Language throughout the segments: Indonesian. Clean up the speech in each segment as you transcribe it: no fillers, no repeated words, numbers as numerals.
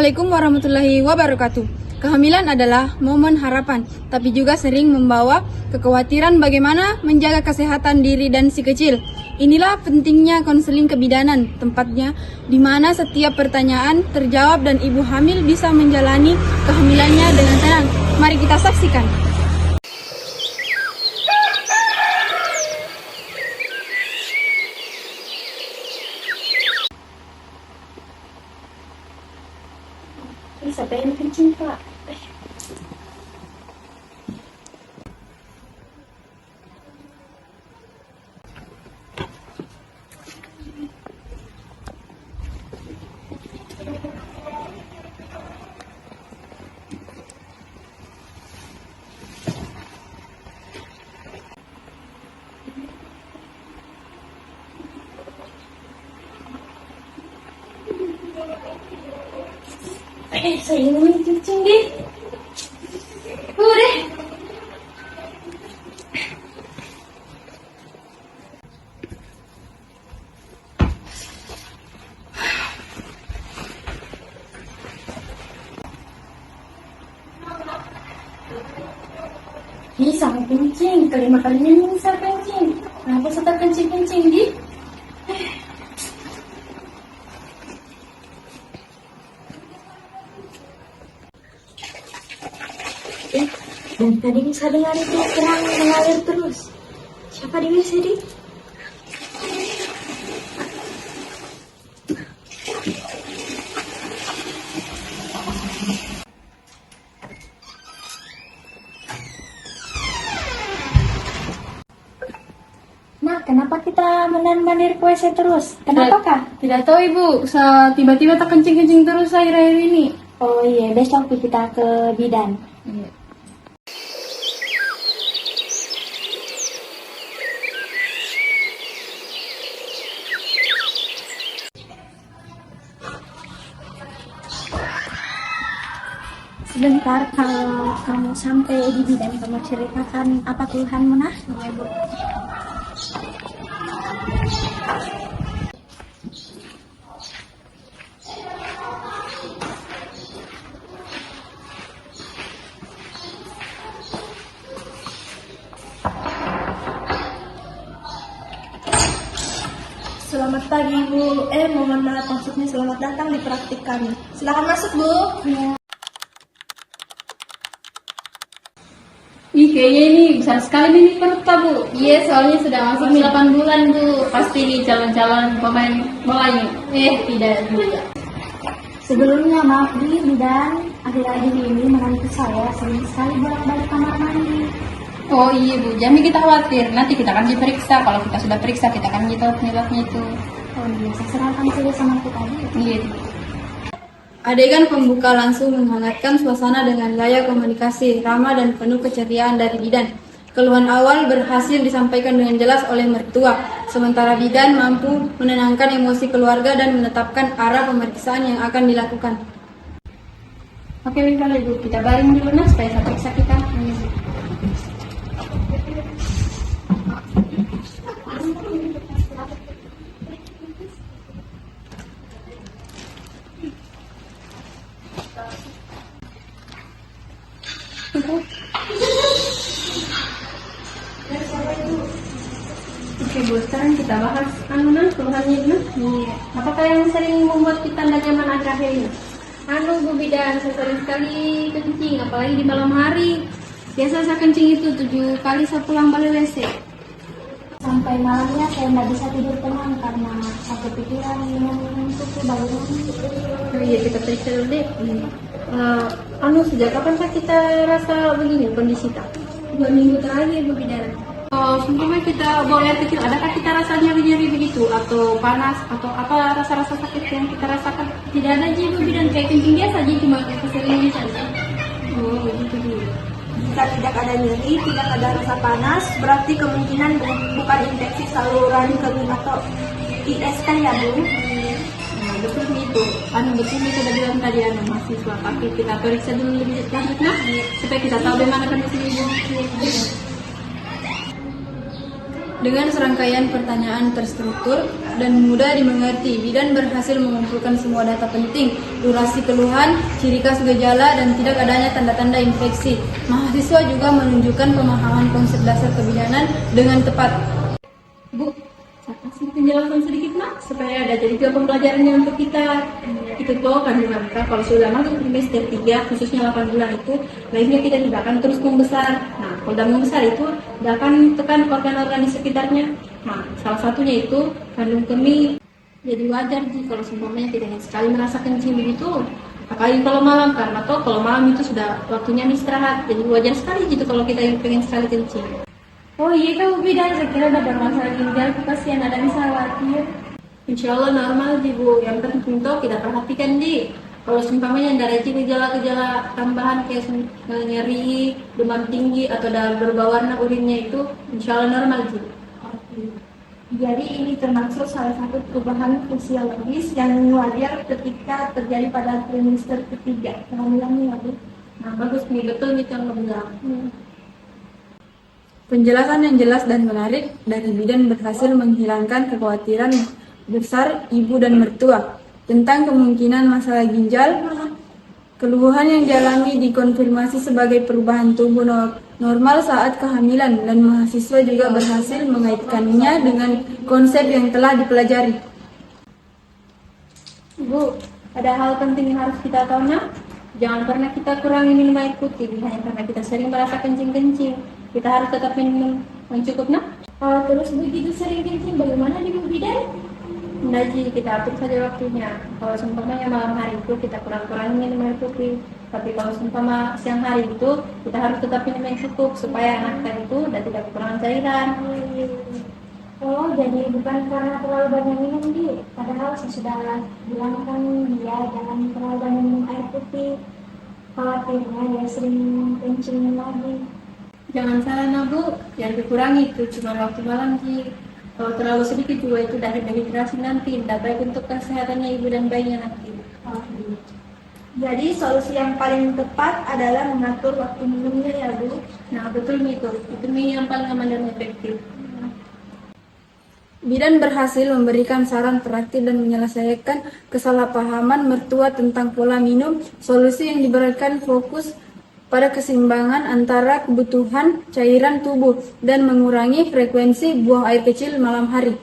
Assalamualaikum warahmatullahi wabarakatuh. Kehamilan adalah momen harapan, tapi juga sering membawa kekhawatiran bagaimana menjaga kesehatan diri dan si kecil. Inilah pentingnya konseling kebidanan, tempatnya di mana setiap pertanyaan terjawab dan ibu hamil bisa menjalani kehamilannya dengan tenang. Mari kita saksikan. Siapa yang kencing, Pak? Saya ingin kencing deh. Udah. Bisa kencing, kelima kalinya bisa kencing. Kenapa suka kencing-kencing di? Dan tadi bisa dengar itu kerang mengalir terus. Siapa di WC? Nah, kenapa kita menahan-mandir ke WC terus? Kenapa kah? Tidak tahu Ibu, tiba-tiba tak kencing-kencing terus akhir-akhir ini. Oh iya, besok kita ke bidan. Iya. Sebentar, kalau kamu sampai di bidan, kamu ceritakan apa keluhanmu, nah? Iya, Bu. Selamat pagi Bu, mohon maaf maksudnya selamat datang di praktik kami. Silakan masuk Bu. Ih, kayaknya ini besar sekali nih perutnya, Bu. Iya, soalnya sudah masuk 8 bulan, Bu. Pasti di calon-calon pemain bola ini. Tidak juga. Sebelumnya maaf di bidan, akhir-akhir ini menantu saya sering sekali bolak-balik kamar mandi. Oh iya, Bu. Jangan kita khawatir. Nanti kita akan diperiksa. Kalau kita sudah periksa, kita akan tahu penyebabnya itu. Oh iya, saya serahkan saja sama aku tadi. Iya. Adegan pembuka langsung menghangatkan suasana dengan gaya komunikasi ramah dan penuh keceriaan dari bidan. Keluhan awal berhasil disampaikan dengan jelas oleh mertua, sementara bidan mampu menenangkan emosi keluarga dan menetapkan arah pemeriksaan yang akan dilakukan. Oke, kalau Ibu, kita baring dulu nah supaya saya periksa kita. Oke Bu, sekarang kita bahas keluhannya dulu. Apakah yang sering membuat kita tidak nyaman akhir-akhir ini? Bu bidan, saya sering sekali kencing, apalagi di malam hari. Biasa saya kencing itu 7 kali saya pulang balik WC. Sampai malamnya saya tidak bisa tidur tenang karena satu pikiran minum susu bangun. Oh iya, kita periksa dulu deh. Sejak kapan kita rasa begini kondisi kita? 2 minggu terakhir Bu bidan. Sebelumnya kita bawa air kecil, adakah kita rasa nyeri-nyeri begitu? Atau panas? Atau apa rasa-rasa sakit yang kita rasakan? Tidak ada aja Bu bidan, kayak kencing biasa aja, cuma kayak keseringan saja. Oh begitu Bu. Jika tidak ada nyeri, tidak ada rasa panas, berarti kemungkinan bukan infeksi saluran kemih atau IS kan ya Bu? Nah, betul itu. Betul itu udah bilang tadi mahasiswa. Tapi kita periksa dulu lebih lanjut nah, supaya kita tahu bagaimana kondisi ibu. Dengan serangkaian pertanyaan terstruktur dan mudah dimengerti, bidan berhasil mengumpulkan semua data penting, durasi keluhan, ciri khas gejala, dan tidak adanya tanda-tanda infeksi. Mahasiswa juga menunjukkan pemahaman konsep dasar kebidanan dengan tepat. Bu, saya kasih penjelasan sedikit nak, supaya ada jadi pembelajarannya untuk kita. Itu tuh kandungan kita kalau sudah masuk trimester 3, khususnya 8 bulan itu, baiknya kita tidak akan terus membesar. Nah, kalau sudah membesar itu, tidak akan tekan organ-organ di sekitarnya. Nah, salah satunya itu kandung kemih. Jadi wajar sih kalau seumpamanya kita ingin sekali merasa kencing begitu. Apalagi kalau malam, karena toh kalau malam itu sudah waktunya istirahat. Jadi wajar sekali gitu kalau kita ingin sekali kencing. Oh iya kak Ubi, dan saya kira ada bermasalah ginjal, kasihan ada bisa khawatir. Insya Allah normal sih Bu, yang penting tuh kita perhatikan di kalau seumpamanya ada gejala-gejala tambahan kayak nyeri, demam tinggi atau ada berwarna urinnya itu insya Allah normal sih. Jadi ini termasuk salah satu perubahan fisiologis yang wajar ketika terjadi pada trimester ketiga kehamilannya ya Bu. Nah bagus nih, betul nih yang bilang. Penjelasan yang jelas dan menarik dari bidan berhasil menghilangkan kekhawatiran besar ibu dan mertua tentang kemungkinan masalah ginjal. Keluhan yang dialami dikonfirmasi sebagai perubahan tubuh normal saat kehamilan, dan mahasiswa juga berhasil mengaitkannya dengan konsep yang telah dipelajari. Bu, ada hal penting yang harus kita tahu nak. Jangan pernah kita kurangi minum air putih hanya karena kita sering merasa kencing-kencing. Kita harus tetap minum yang cukup nak. Kalau terus begitu sering kencing, bagaimana di Bu Bidan? Nah, jadi kita atur saja waktunya. Kalau seumpamanya malam hari itu kita kurang-kurangin minum air putih. Tapi kalau seumpama siang hari itu kita harus tetap minum yang cukup supaya anak kita itu dan tidak kekurangan cairan. Oh, jadi bukan karena terlalu banyak minum di. Padahal saya sudah bilang kan dia jangan terlalu banyak minum air putih. Khawatirnya dia sering kencing lagi. Jangan salah nah Bu, yang dikurangi itu cuma waktu malam sih. Kalau terlalu sedikit juga itu dari dehidrasi nanti, tidak baik untuk kesehatannya ibu dan bayinya nanti. Jadi solusi yang paling tepat adalah mengatur waktu minumnya ya Bu. Nah betul nih itu nih yang paling aman dan efektif. Bidan berhasil memberikan saran praktik dan menyelesaikan kesalahpahaman mertua tentang pola minum. Solusi yang diberikan fokus pada keseimbangan antara kebutuhan cairan tubuh dan mengurangi frekuensi buang air kecil malam hari.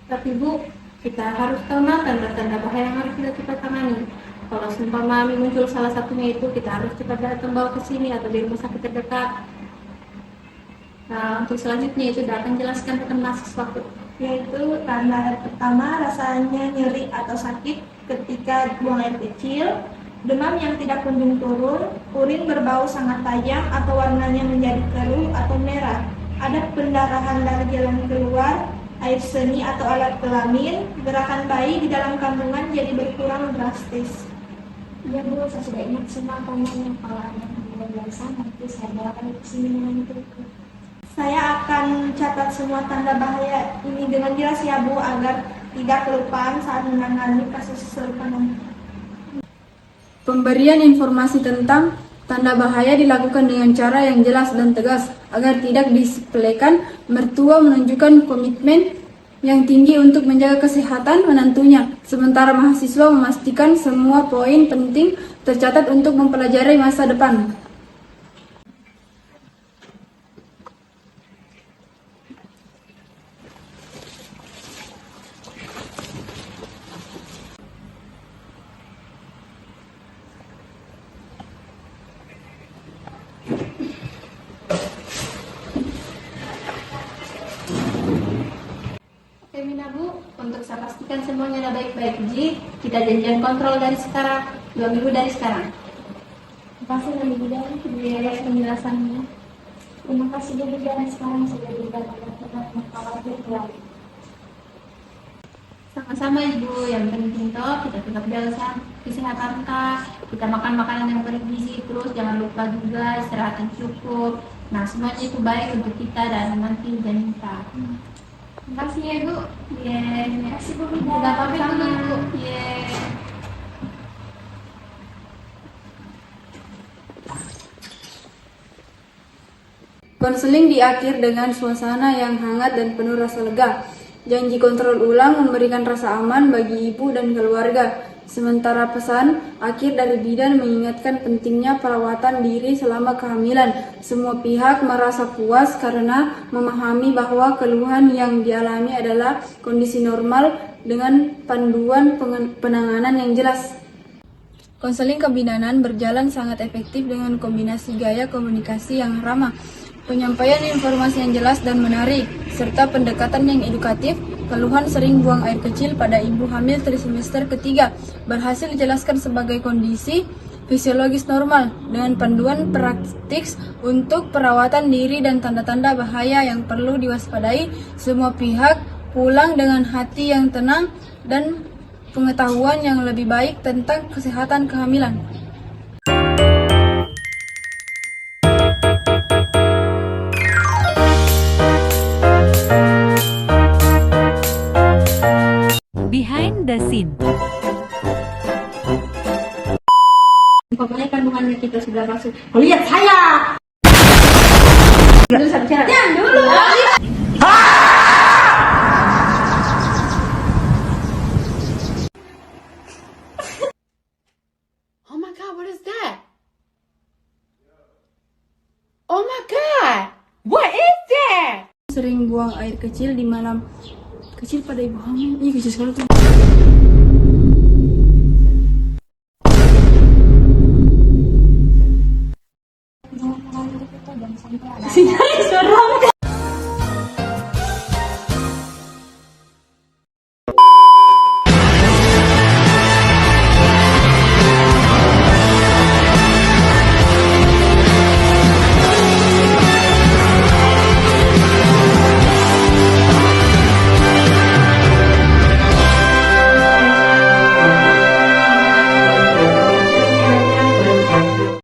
Tapi Bu, kita harus tahu tanda-tanda bahaya yang harus kita cepat tangani. Kalau seumpama muncul salah satunya itu, kita harus cepat datang bawa ke sini atau di rumah sakit terdekat. Nah, untuk selanjutnya itu akan jelaskan ke mahasiswa, Yaitu tanda pertama rasanya nyeri atau sakit ketika buang air kecil, demam yang tidak kunjung turun, urin berbau sangat tajam atau warnanya menjadi keruh atau merah, ada pendarahan dari jalan keluar, air seni atau alat kelamin, gerakan bayi di dalam kandungan jadi berkurang drastis. Ya Bu, saya sudah ingat semua tanyanya. Kalau ada yang biasa nanti saya bawakan ke sini nanti. Saya akan catat semua tanda bahaya ini dengan jelas ya Bu, agar tidak kelupaan saat menangani kasus serupa nanti. Pemberian informasi tentang tanda bahaya dilakukan dengan cara yang jelas dan tegas agar tidak disepelekan. Mertua menunjukkan komitmen yang tinggi untuk menjaga kesehatan menantunya, sementara mahasiswa memastikan semua poin penting tercatat untuk mempelajari masa depan. Oke Mina Bu, untuk saya pastikan semuanya udah baik-baik Ji, kita janjian kontrol dari sekarang, 2 minggu dari sekarang. Terima kasih dari Bidan atas penjelasannya. Terima kasih Bu Bidan, sekarang sudah tidak ada khawatir lagi. Sama-sama Ibu, yang penting toh kita tetap jaga kesehatan kita makan makanan yang bergizi, terus jangan lupa juga istirahat yang cukup. Nah semuanya itu baik untuk kita dan nanti janin kita. Terima kasih ya Bu. Terima kasih Bu Bidan. Udah pamit dulu Bu. Yeah. Konseling diakhir dengan suasana yang hangat dan penuh rasa lega. Janji kontrol ulang memberikan rasa aman bagi ibu dan keluarga. Sementara pesan akhir dari bidan mengingatkan pentingnya perawatan diri selama kehamilan. Semua pihak merasa puas karena memahami bahwa keluhan yang dialami adalah kondisi normal dengan panduan penanganan yang jelas. Konseling kebidanan berjalan sangat efektif dengan kombinasi gaya komunikasi yang ramah, penyampaian informasi yang jelas dan menarik, serta pendekatan yang edukatif. Keluhan sering buang air kecil pada ibu hamil trimester ketiga berhasil dijelaskan sebagai kondisi fisiologis normal dengan panduan praktik untuk perawatan diri dan tanda-tanda bahaya yang perlu diwaspadai. Semua pihak pulang dengan hati yang tenang dan pengetahuan yang lebih baik tentang kesehatan kehamilan. Behind the scene. Pokoknya kandungannya kita sudah masuk. Oh, lihat saya. Dulu saya bicara. Jangan dulu. Oh my god, what is that? Oh my god, what is that? Sering buang air kecil di malam kecil pada ibu hamil. Iya, kecil sekali tuh.